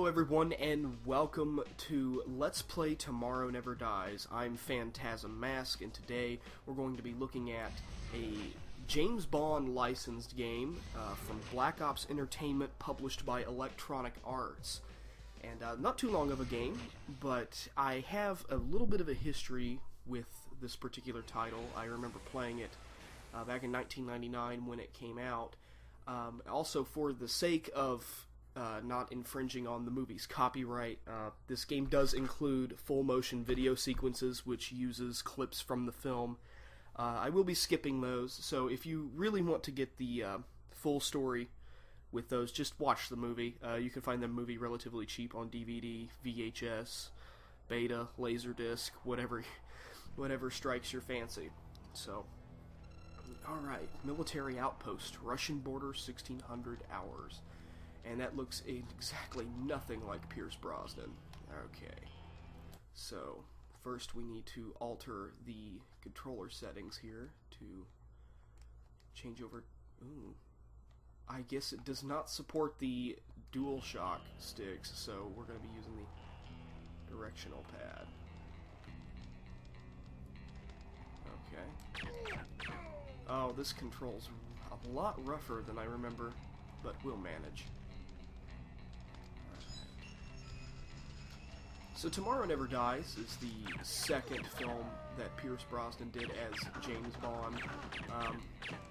Hello everyone and welcome to Let's Play Tomorrow Never Dies. I'm Phantasm Mask and today we're going to be looking at a James Bond licensed game from Black Ops Entertainment published by Electronic Arts. And not too long of a game, but I have a little bit of a history with this particular title. I remember playing it back in 1999 when it came out. Also, for the sake of not infringing on the movie's copyright, this game does include full motion video sequences which uses clips from the film. I will be skipping those, so if you really want to get the full story with those, just watch the movie. You can find the movie relatively cheap on DVD, VHS, Beta, Laserdisc, whatever strikes your fancy. So, alright, Military Outpost, Russian border, 1600 hours. And that looks exactly nothing like Pierce Brosnan. Okay. So, first we need to alter the controller settings here to change over... Ooh. I guess it does not support the DualShock sticks, so we're going to be using the directional pad. Okay. Oh, this controls a lot rougher than I remember, but we'll manage. So Tomorrow Never Dies is the second film that Pierce Brosnan did as James Bond.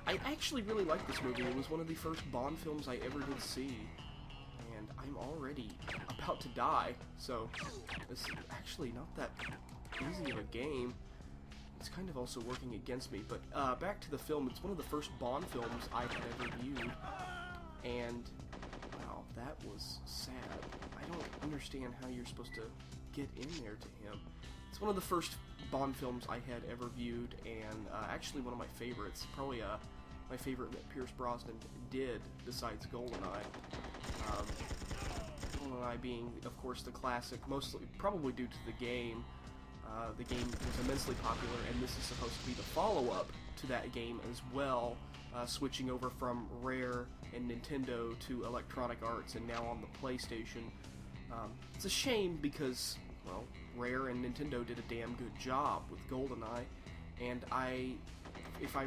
I actually really liked this movie. It was one of the first Bond films I ever did see, and I'm already about to die, so it's actually not that easy of a game. It's kind of also working against me, but back to the film. It's one of the first Bond films I had ever viewed, and wow, that was sad. I don't understand how you're supposed to get in there to him. It's one of the first Bond films I had ever viewed, and actually one of my favorites. Probably my favorite that Pierce Brosnan did, besides Goldeneye. Goldeneye being, of course, the classic, mostly probably due to the game. The game was immensely popular, and this is supposed to be the follow-up to that game as well, switching over from Rare and Nintendo to Electronic Arts, and now on the PlayStation. It's a shame because, well, Rare and Nintendo did a damn good job with GoldenEye, and if I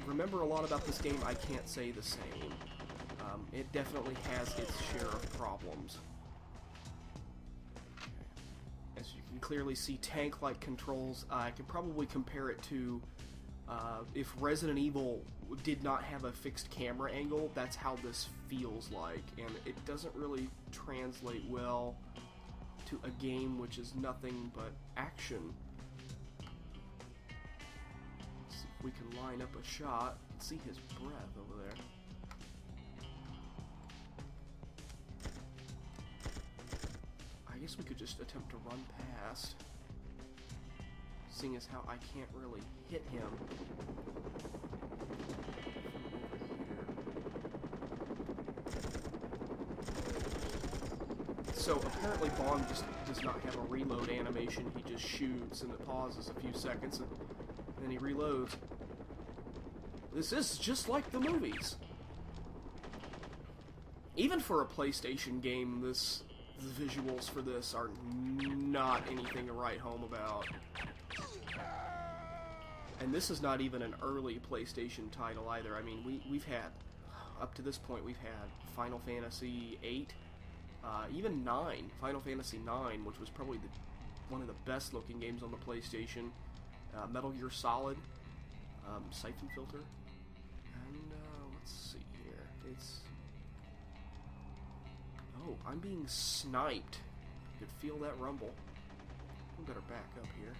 remember a lot about this game, I can't say the same. It definitely has its share of problems. As you can clearly see, tank-like controls. I could probably compare it to if Resident Evil did not have a fixed camera angle. That's how this feels like, and it doesn't really translate well to a game which is nothing but action. Let's see if we can line up a shot. Let's see his breath over there. I guess we could just attempt to run past, seeing as how I can't really hit him. So apparently Bond just does not have a reload animation. He just shoots and it pauses a few seconds and then he reloads. This is just like the movies. Even for a PlayStation game, the visuals for this are not anything to write home about. And this is not even an early PlayStation title either. I mean, we've had, up to this point, we've had Final Fantasy VIII, even 9, Final Fantasy IX, which was probably one of the best looking games on the PlayStation, Metal Gear Solid, Siphon Filter, and let's see here, it's... Oh, I'm being sniped. You could feel that rumble. We better back up here.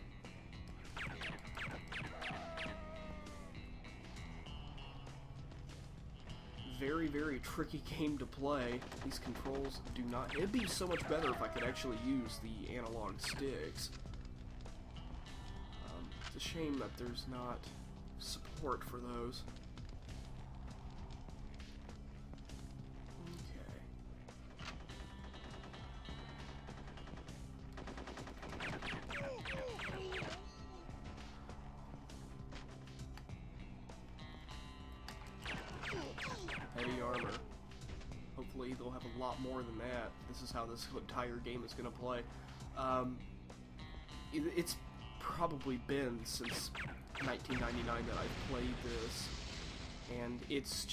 Very, very tricky game to play. These controls do not... It'd be so much better if I could actually use the analog sticks. It's a shame that there's not support for those. Heavy armor. Hopefully Actually, they'll have a lot more than that. This is how this entire game is going to play. It's probably been since 1999 that I've played this, and it's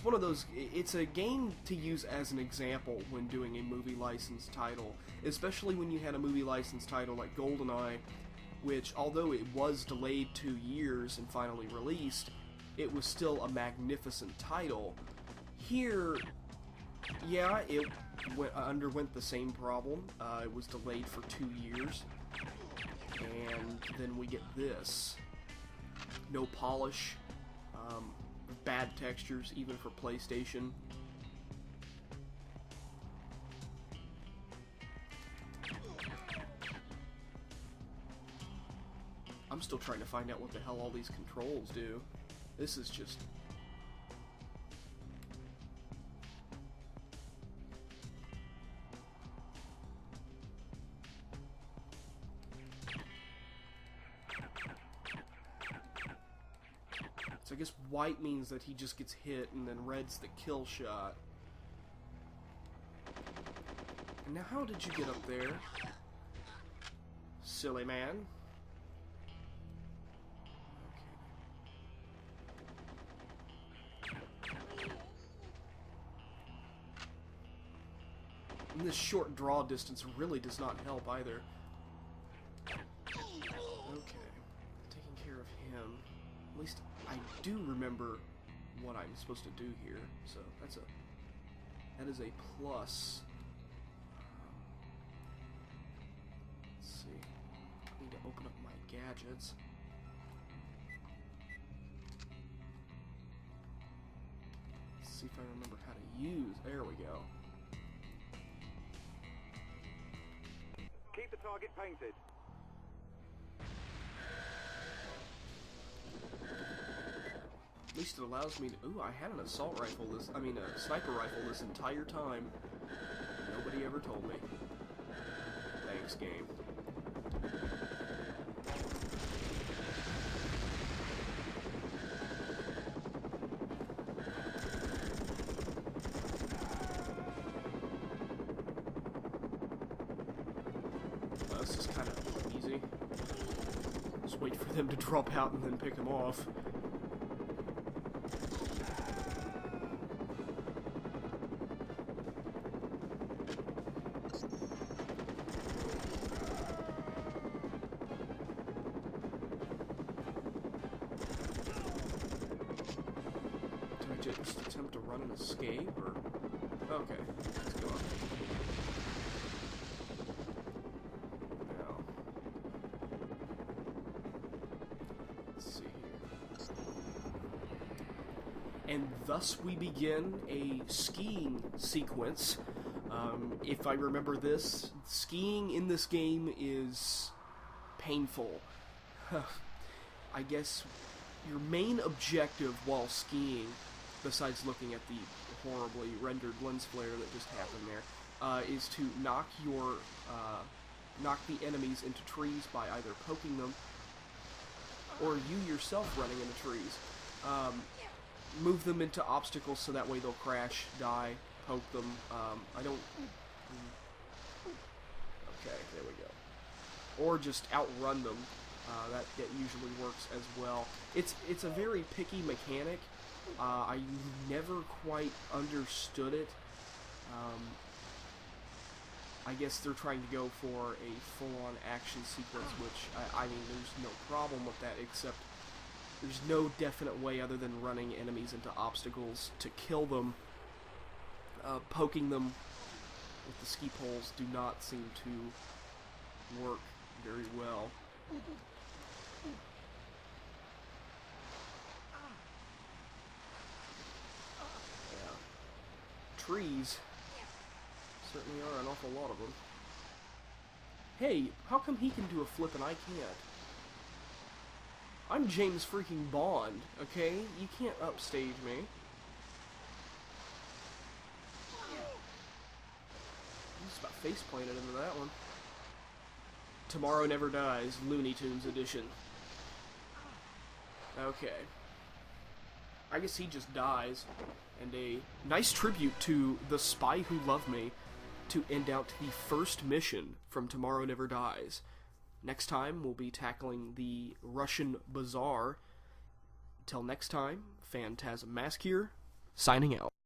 one of those, it's a game to use as an example when doing a movie licensed title, especially when you had a movie licensed title like Goldeneye, which, although it was delayed 2 years and finally released, it was still a magnificent title. Here, yeah, it underwent the same problem. It was delayed for 2 years, and then we get this. No polish, bad textures, even for PlayStation. I'm still trying to find out what the hell all these controls do. This is just... So I guess white means that he just gets hit, and then red's the kill shot. And now how did you get up there? Silly man. And this short draw distance really does not help either. Okay, taking care of him. At least I do remember what I'm supposed to do here, so that is a plus. Let's see. I need to open up my gadgets. Let's see if I remember how to use. There we go. Keep the target painted. At least it allows me to... Ooh, I had an assault rifle a sniper rifle this entire time. Nobody ever told me. Thanks, game. This is kind of easy. Just wait for them to drop out and then pick them off. Do I just attempt to run and escape, or... Okay, let's go on. And thus we begin a skiing sequence. If I remember this, skiing in this game is painful. I guess your main objective while skiing, besides looking at the horribly rendered lens flare that just happened there, is to knock the enemies into trees by either poking them or you yourself running into trees. Move them into obstacles so that way they'll crash, die, poke them. I don't... Okay, there we go. Or just outrun them. That usually works as well. It's a very picky mechanic. I never quite understood it. I guess they're trying to go for a full-on action sequence, which, I mean, there's no problem with that, except there's no definite way other than running enemies into obstacles to kill them. Poking them with the ski poles do not seem to work very well. Yeah. Trees certainly are an awful lot of them. Hey, how come he can do a flip and I can't? I'm James freaking Bond, okay? You can't upstage me. I just about face planted into that one. Tomorrow Never Dies, Looney Tunes edition. Okay. I guess he just dies. And a nice tribute to The Spy Who Loved Me to end out the first mission from Tomorrow Never Dies. Next time, we'll be tackling the Russian Bazaar. Until next time, Phantasm Mask here, signing out.